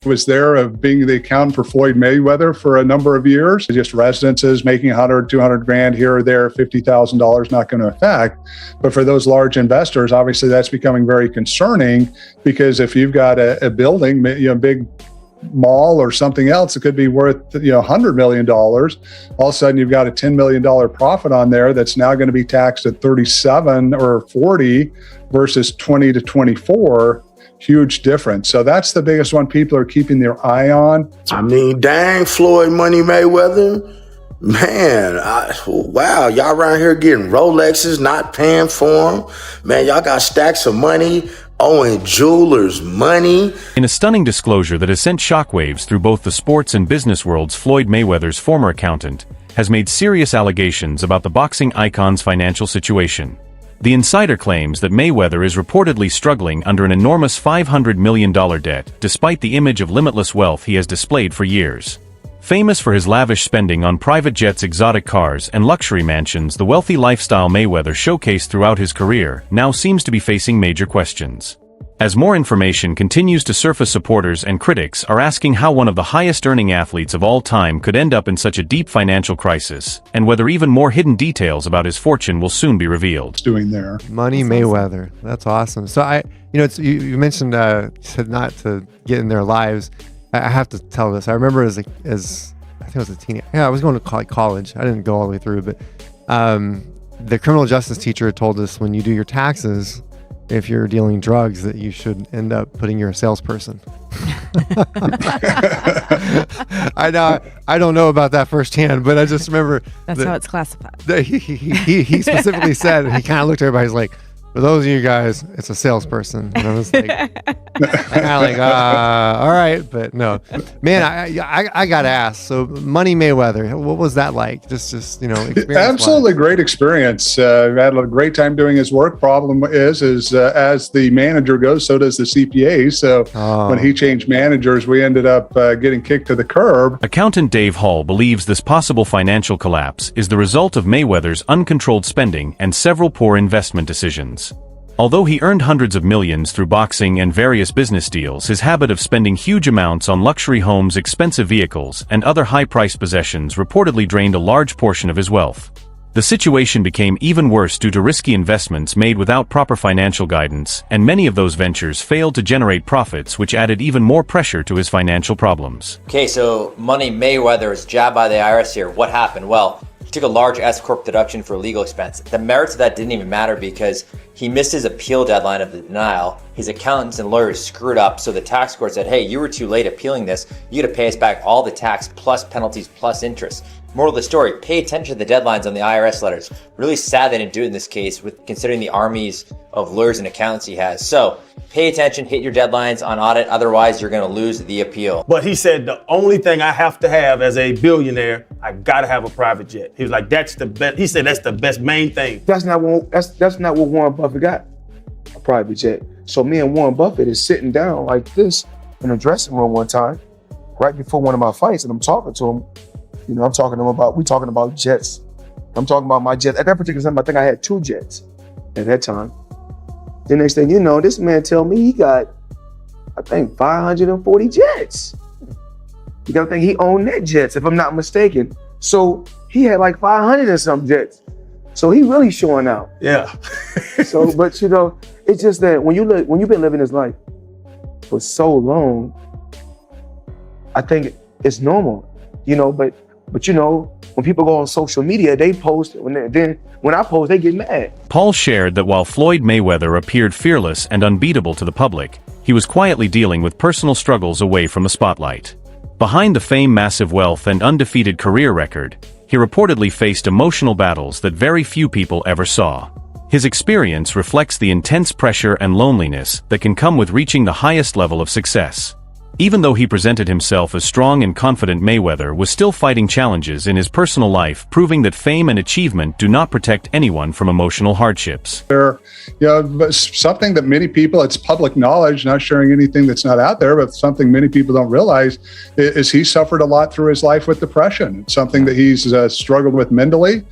Was there of being the accountant for Floyd Mayweather for a number of years. Just residences making 100, 200 grand here or there, $50,000 not going to affect. But for those large investors, obviously that's becoming very concerning, because if you've got a building, big mall or something else, it could be worth $100 million. All of a sudden you've got a $10 million profit on there that's now going to be taxed at 37 or 40 versus 20 to 24. Huge difference. So that's the biggest one people are keeping their eye on. I mean, dang, Floyd Money Mayweather, man, wow, y'all around here getting Rolexes, not paying for them. Man, y'all got stacks of money, owing jewelers money. In a stunning disclosure that has sent shockwaves through both the sports and business worlds, Floyd Mayweather's former accountant has made serious allegations about the boxing icon's financial situation. The insider claims that Mayweather is reportedly struggling under an enormous $500 million debt, despite the image of limitless wealth he has displayed for years. Famous for his lavish spending on private jets, exotic cars, and luxury mansions, the wealthy lifestyle Mayweather showcased throughout his career now seems to be facing major questions. As more information continues to surface, supporters and critics are asking how one of the highest-earning athletes of all time could end up in such a deep financial crisis, and whether even more hidden details about his fortune will soon be revealed. Doing there. Money Mayweather. That's awesome. So you mentioned said not to get in their lives. I have to tell this. I remember as I think it was a teenager. Yeah, I was going to college. I didn't go all the way through, but the criminal justice teacher told us when you do your taxes, if you're dealing drugs, that you should end up putting you're a salesperson. I don't know about that firsthand, but I just remember that's how it's classified. He specifically said, and he kind of looked at everybody. He's like, for those of you guys, it's a salesperson. And I was like, all right, but no, man, I got to ask. So, Money Mayweather, what was that like? Just absolutely great experience. I had a great time doing his work. Problem is as the manager goes, so does the CPA. So when he changed managers, we ended up getting kicked to the curb. Accountant Dave Hall believes this possible financial collapse is the result of Mayweather's uncontrolled spending and several poor investment decisions. Although he earned hundreds of millions through boxing and various business deals, his habit of spending huge amounts on luxury homes, expensive vehicles, and other high-priced possessions reportedly drained a large portion of his wealth. The situation became even worse due to risky investments made without proper financial guidance, and many of those ventures failed to generate profits, which added even more pressure to his financial problems. Okay, so Money Mayweather is jabbed by the IRS here. What happened? Well, he took a large S-corp deduction for legal expense. The merits of that didn't even matter because he missed his appeal deadline of the denial. His accountants and lawyers screwed up, so the tax court said, hey, you were too late appealing this. You gotta pay us back all the tax plus penalties plus interest. Moral of the story, pay attention to the deadlines on the IRS letters. Really sad they didn't do it in this case, with considering the armies of lawyers and accountants he has. So pay attention, hit your deadlines on audit, otherwise you're gonna lose the appeal. But he said the only thing I have to have as a billionaire, I gotta have a private jet. He was like, that's the best. He said that's the best main thing. That's not what Warren Buffett got, a private jet. So me and Warren Buffett is sitting down like this in a dressing room one time, right before one of my fights, and I'm talking to him. I'm talking to him we talking about jets. I'm talking about my jets. At that particular time, I think I had 2 jets at that time. The next thing you know, this man tell me he got, I think, 540 jets. You gotta think he owned net jets, if I'm not mistaken. So he had like 500 and some jets. So he really showing out. Yeah. So, but it's just that when you've been living this life for so long, I think it's normal, But when people go on social media, they post, when I post, they get mad. Paul shared that while Floyd Mayweather appeared fearless and unbeatable to the public, he was quietly dealing with personal struggles away from the spotlight. Behind the fame, massive wealth, and undefeated career record, he reportedly faced emotional battles that very few people ever saw. His experience reflects the intense pressure and loneliness that can come with reaching the highest level of success. Even though he presented himself as strong and confident, Mayweather was still fighting challenges in his personal life, proving that fame and achievement do not protect anyone from emotional hardships. Something that many people, it's public knowledge, not sharing anything that's not out there, but something many people don't realize is he suffered a lot through his life with depression. It's something that he's struggled with mentally.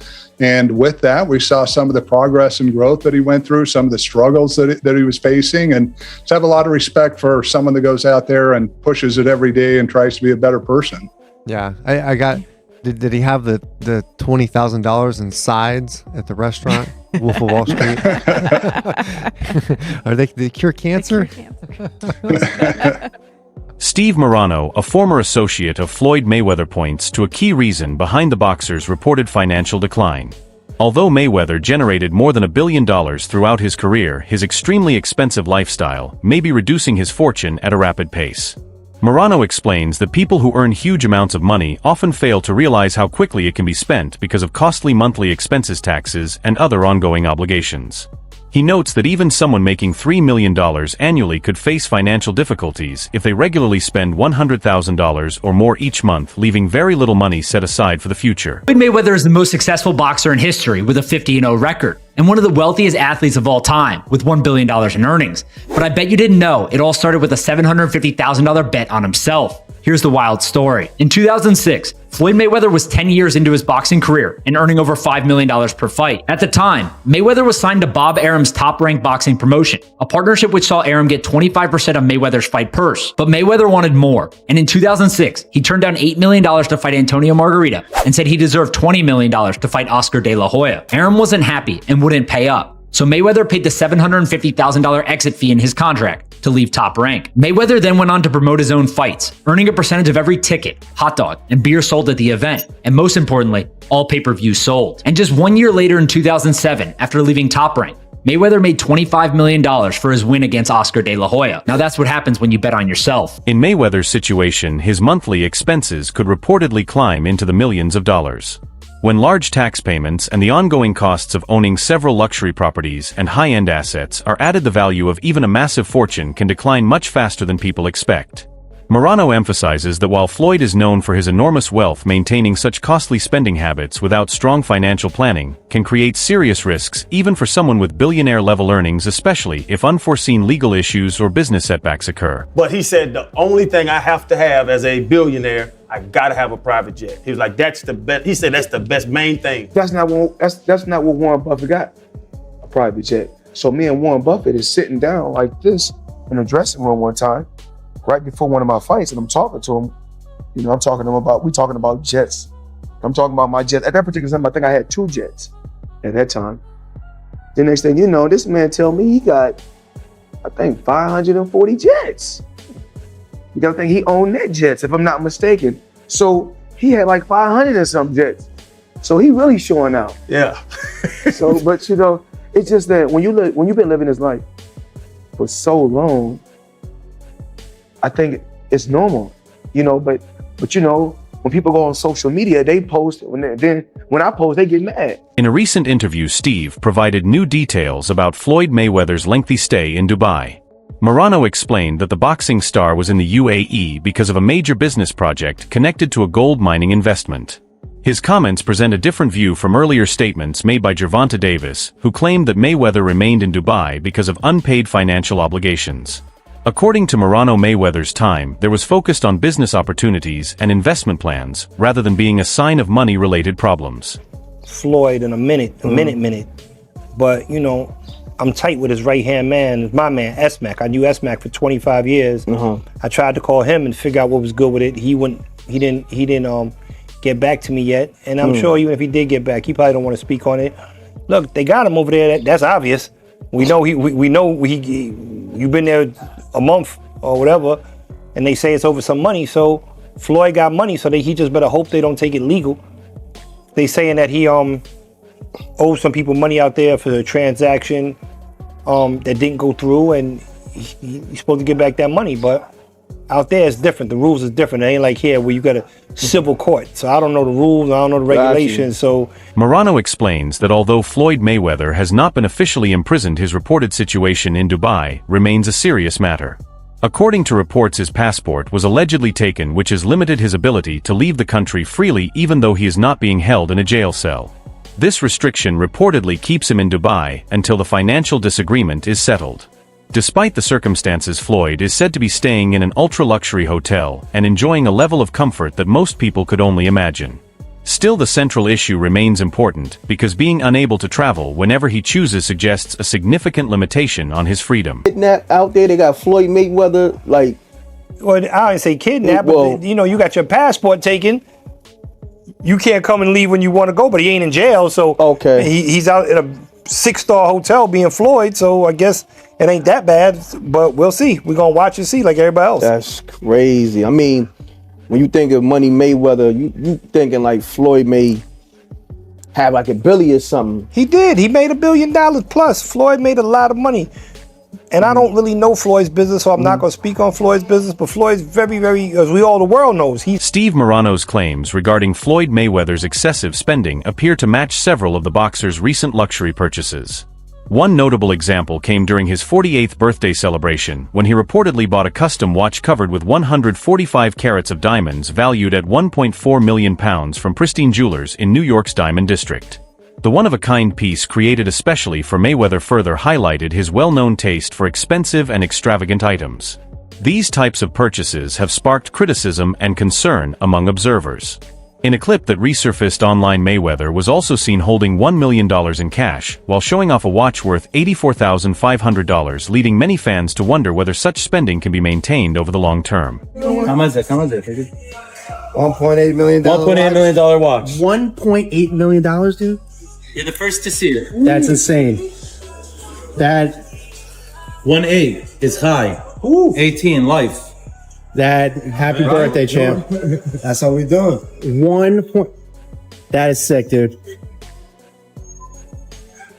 And with that, we saw some of the progress and growth that he went through, some of the struggles that he was facing. And to have a lot of respect for someone that goes out there and and pushes it every day and tries to be a better person. Yeah, I got. Did he have the $20,000 in sides at the restaurant, Wolf of Wall Street? Are they cure cancer? Steve Morano, a former associate of Floyd Mayweather, points to a key reason behind the boxer's reported financial decline. Although Mayweather generated more than $1 billion throughout his career, his extremely expensive lifestyle may be reducing his fortune at a rapid pace. Morano explains that people who earn huge amounts of money often fail to realize how quickly it can be spent because of costly monthly expenses, taxes, and other ongoing obligations. He notes that even someone making $3 million annually could face financial difficulties if they regularly spend $100,000 or more each month, leaving very little money set aside for the future. Floyd Mayweather is the most successful boxer in history with a 50-0 record, and one of the wealthiest athletes of all time with $1 billion in earnings. But I bet you didn't know it all started with a $750,000 bet on himself. Here's the wild story. In 2006, Floyd Mayweather was 10 years into his boxing career and earning over $5 million per fight. At the time, Mayweather was signed to Bob Arum's Top-Rank Boxing promotion, a partnership which saw Arum get 25% of Mayweather's fight purse. But Mayweather wanted more, and in 2006, he turned down $8 million to fight Antonio Margarita and said he deserved $20 million to fight Oscar De La Hoya. Arum wasn't happy and wouldn't pay up, so Mayweather paid the $750,000 exit fee in his contract to leave Top Rank. Mayweather then went on to promote his own fights, earning a percentage of every ticket, hot dog, and beer sold at the event, and most importantly, all pay-per-views sold. And just 1 year later in 2007, after leaving Top Rank, Mayweather made $25 million for his win against Oscar De La Hoya. Now that's what happens when you bet on yourself. In Mayweather's situation, his monthly expenses could reportedly climb into the millions of dollars. When large tax payments and the ongoing costs of owning several luxury properties and high-end assets are added, the value of even a massive fortune can decline much faster than people expect. Morano emphasizes that while Floyd is known for his enormous wealth, maintaining such costly spending habits without strong financial planning can create serious risks even for someone with billionaire-level earnings, especially if unforeseen legal issues or business setbacks occur. But he said the only thing I have to have as a billionaire, I gotta have a private jet. He was like, that's the best. He said that's the best main thing. That's not what Warren Buffett got, a private jet. So me and Warren Buffett is sitting down like this in a dressing room one time, right before one of my fights, and I'm talking to him. You know, we talking about jets. I'm talking about my jet. At that particular time, I think I had 2 jets at that time. The next thing you know, this man tell me he got, I think, 540 jets. You gotta think he owned net jets, if I'm not mistaken. So he had like 500 and some jets. So he really showing out. Yeah. So, but you know, it's just that when you've been living this life for so long, I think it's normal, you know. But you know, when people go on social media, they post. When I post, they get mad. In a recent interview, Steve provided new details about Floyd Mayweather's lengthy stay in Dubai. Morano explained that the boxing star was in the UAE because of a major business project connected to a gold mining investment. His comments present a different view from earlier statements made by Gervonta Davis, who claimed that Mayweather remained in Dubai because of unpaid financial obligations. According to Morano, Mayweather's time there was focused on business opportunities and investment plans rather than being a sign of money-related problems. Floyd in a minute. But, you know, I'm tight with his right-hand man, my man, S-Mac. I knew S-Mac for 25 years. I tried to call him and figure out what was good with it. He didn't get back to me yet. And I'm sure even if he did get back, he probably don't want to speak on it. Look, they got him over there. That's obvious. We know you've been there a month or whatever, and they say it's over some money. So Floyd got money, so he just better hope they don't take it legal. They saying that he owes some people money out there for the transaction that didn't go through, and he's supposed to get back that money. But out there it's different. The rules is different. It ain't like here where you got a civil court. So I don't know the rules, I don't know the regulations. So Morano explains that although Floyd Mayweather has not been officially imprisoned, his reported situation in Dubai remains a serious matter. According to reports, his passport was allegedly taken, which has limited his ability to leave the country freely even though he is not being held in a jail cell. This restriction reportedly keeps him in Dubai until the financial disagreement is settled. Despite the circumstances, Floyd is said to be staying in an ultra-luxury hotel and enjoying a level of comfort that most people could only imagine. Still, the central issue remains important because being unable to travel whenever he chooses suggests a significant limitation on his freedom. Out there, they got Floyd Mayweather, like, Well, I didn't say kidnap, but you know, you got your passport taken. You can't come and leave when you want to go, but he ain't in jail, so he's out in a 6-star hotel being Floyd. So I guess it ain't that bad, but we'll see. We're gonna watch and see like everybody else. That's crazy. I mean, when you think of Money Mayweather, you thinking like Floyd may have like $1 billion or something. He did. He made $1 billion plus. Floyd made a lot of money. And I don't really know Floyd's business, so I'm not going to speak on Floyd's business, but Floyd's very, very, as the world knows. Steve Morano's claims regarding Floyd Mayweather's excessive spending appear to match several of the boxer's recent luxury purchases. One notable example came during his 48th birthday celebration, when he reportedly bought a custom watch covered with 145 carats of diamonds valued at £1.4 million from Pristine Jewelers in New York's Diamond District. The one-of-a-kind piece created especially for Mayweather further highlighted his well-known taste for expensive and extravagant items. These types of purchases have sparked criticism and concern among observers. In a clip that resurfaced online, Mayweather was also seen holding $1 million in cash while showing off a watch worth $84,500, leading many fans to wonder whether such spending can be maintained over the long term. How much is it? $1.8 million. $1.8 million watch. $1.8 million, dude? You're the first to see it. That's insane. That 1.8 is high. 18 life. That happy birthday, champ. That's how we doing. That is sick, dude.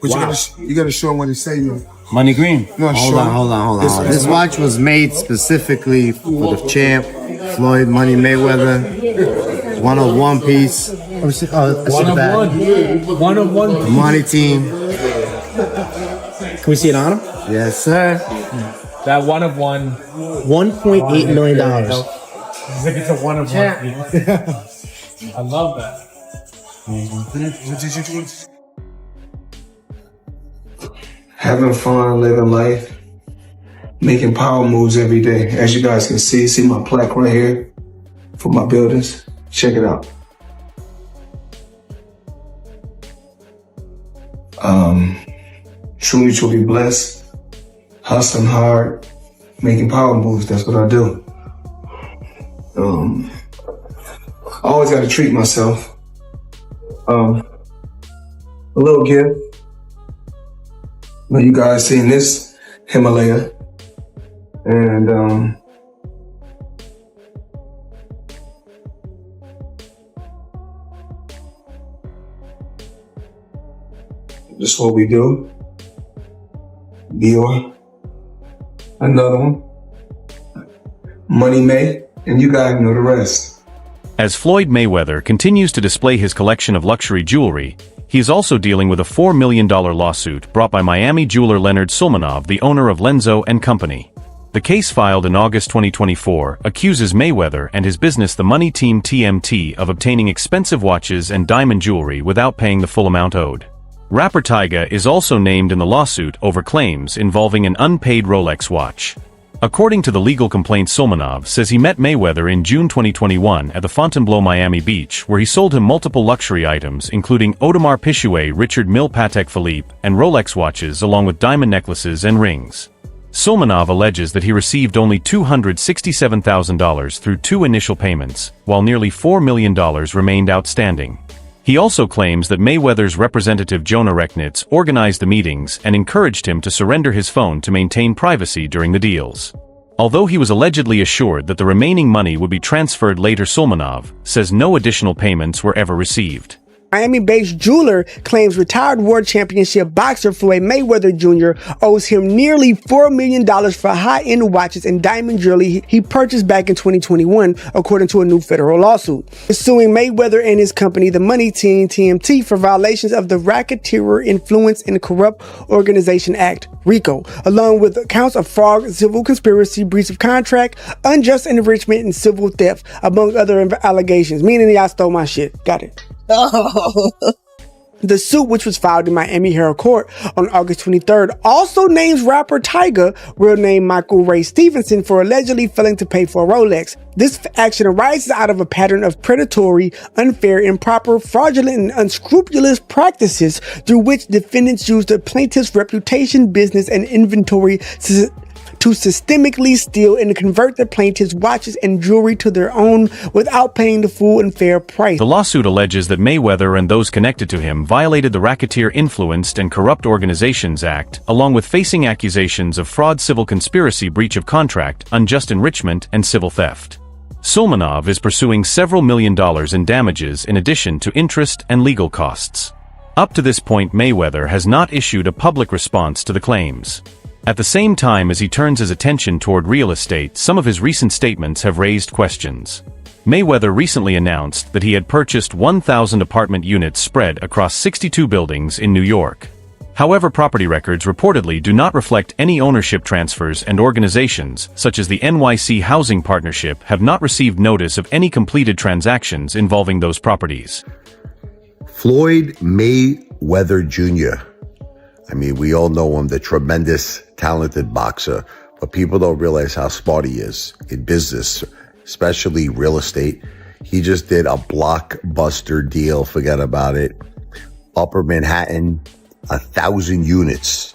But you gotta show him what he's saying. Money green. No, hold on. This watch was made specifically for the champ, Floyd Money Mayweather. One of one piece. One of one. The money team. Can we see it on him? Yes, sir. That one of one. $1.8 million. It's like it's a one of one. I love that. Having fun, living life, making power moves every day. As you guys can see my plaque right here for my buildings. Check it out. Truly blessed, hustling hard, making power moves. That's what I do. I always got to treat myself. A little gift. Now you guys seen this Himalaya, and this is what we do. Dior, another one. Money May, and you guys know the rest. As Floyd Mayweather continues to display his collection of luxury jewelry, he is also dealing with a $4 million lawsuit brought by Miami jeweler Leonard Sulmanov, the owner of Lenzo & Company. The case, filed in August 2024, accuses Mayweather and his business, the Money Team TMT, of obtaining expensive watches and diamond jewelry without paying the full amount owed. Rapper Tyga is also named in the lawsuit over claims involving an unpaid Rolex watch. According to the legal complaint, Sulmanov says he met Mayweather in June 2021 at the Fontainebleau Miami Beach, where he sold him multiple luxury items including Audemars Piguet, Richard Mille Patek Philippe, and Rolex watches, along with diamond necklaces and rings. Sulmanov alleges that he received only $267,000 through 2 initial payments, while nearly $4 million remained outstanding. He also claims that Mayweather's representative Jonah Rechnitz organized the meetings and encouraged him to surrender his phone to maintain privacy during the deals. Although he was allegedly assured that the remaining money would be transferred later, Sulmanov says no additional payments were ever received. Miami-based jeweler claims retired world championship boxer Floyd Mayweather Jr. owes him nearly $4 million for high-end watches and diamond jewelry he purchased back in 2021, according to a new federal lawsuit. It's suing Mayweather and his company, the Money Team TMT, for violations of the Racketeer Influence and Corrupt Organization Act, RICO, along with counts of fraud, civil conspiracy, breach of contract, unjust enrichment, and civil theft, among other allegations. Meaning y'all stole my shit. Got it. The suit, which was filed in Miami Herald Court on August 23rd, also names rapper Tyga, real name Michael Ray Stevenson, for allegedly failing to pay for a Rolex. This action arises out of a pattern of predatory, unfair, improper, fraudulent, and unscrupulous practices through which defendants use the plaintiff's reputation, business, and inventory to systemically steal and convert the plaintiff's watches and jewelry to their own without paying the full and fair price. The lawsuit alleges that Mayweather and those connected to him violated the Racketeer Influenced and Corrupt Organizations Act, along with facing accusations of fraud, civil conspiracy, breach of contract, unjust enrichment, and civil theft. Sulmanov is pursuing several $1 million in damages in addition to interest and legal costs. Up to this point, Mayweather has not issued a public response to the claims. At the same time as he turns his attention toward real estate, some of his recent statements have raised questions. Mayweather recently announced that he had purchased 1,000 apartment units spread across 62 buildings in New York. However, property records reportedly do not reflect any ownership transfers, and organizations, such as the NYC Housing Partnership, have not received notice of any completed transactions involving those properties. Floyd Mayweather Jr. I mean, we all know him, the tremendous, talented boxer, but people don't realize how smart he is in business, especially real estate. He just did a blockbuster deal, forget about it. Upper Manhattan, 1,000 units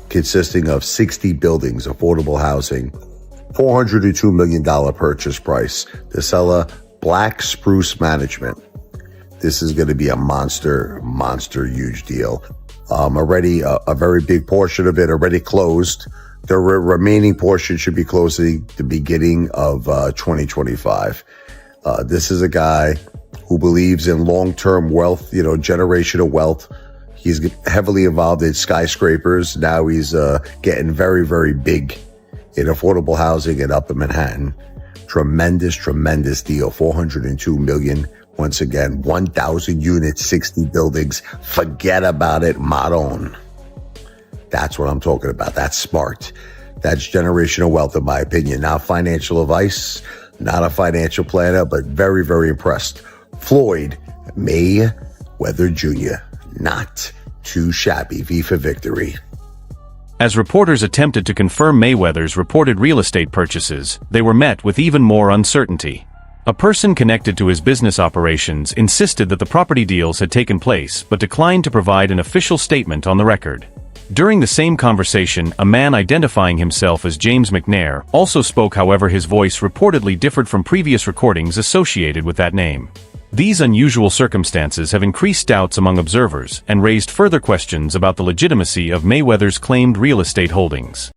consisting of 60 buildings, affordable housing, $402 million purchase price. The seller, Black Spruce Management. This is going to be a monster huge deal. Already a very big portion of it already closed. The remaining portion should be closing the beginning of 2025. This is a guy who believes in long-term wealth, generational wealth. He's heavily involved in skyscrapers. Now he's getting very, very big in affordable housing in Upper Manhattan. Tremendous deal. $402 million. Once again, 1,000 units, 60 buildings. Forget about it, Maron. That's what I'm talking about. That's smart. That's generational wealth, in my opinion. Not financial advice, not a financial planner, but very, very impressed. Floyd Mayweather Jr. Not too shabby. V for victory. As reporters attempted to confirm Mayweather's reported real estate purchases, they were met with even more uncertainty. A person connected to his business operations insisted that the property deals had taken place but declined to provide an official statement on the record. During the same conversation, a man identifying himself as James McNair also spoke. However, his voice reportedly differed from previous recordings associated with that name. These unusual circumstances have increased doubts among observers and raised further questions about the legitimacy of Mayweather's claimed real estate holdings.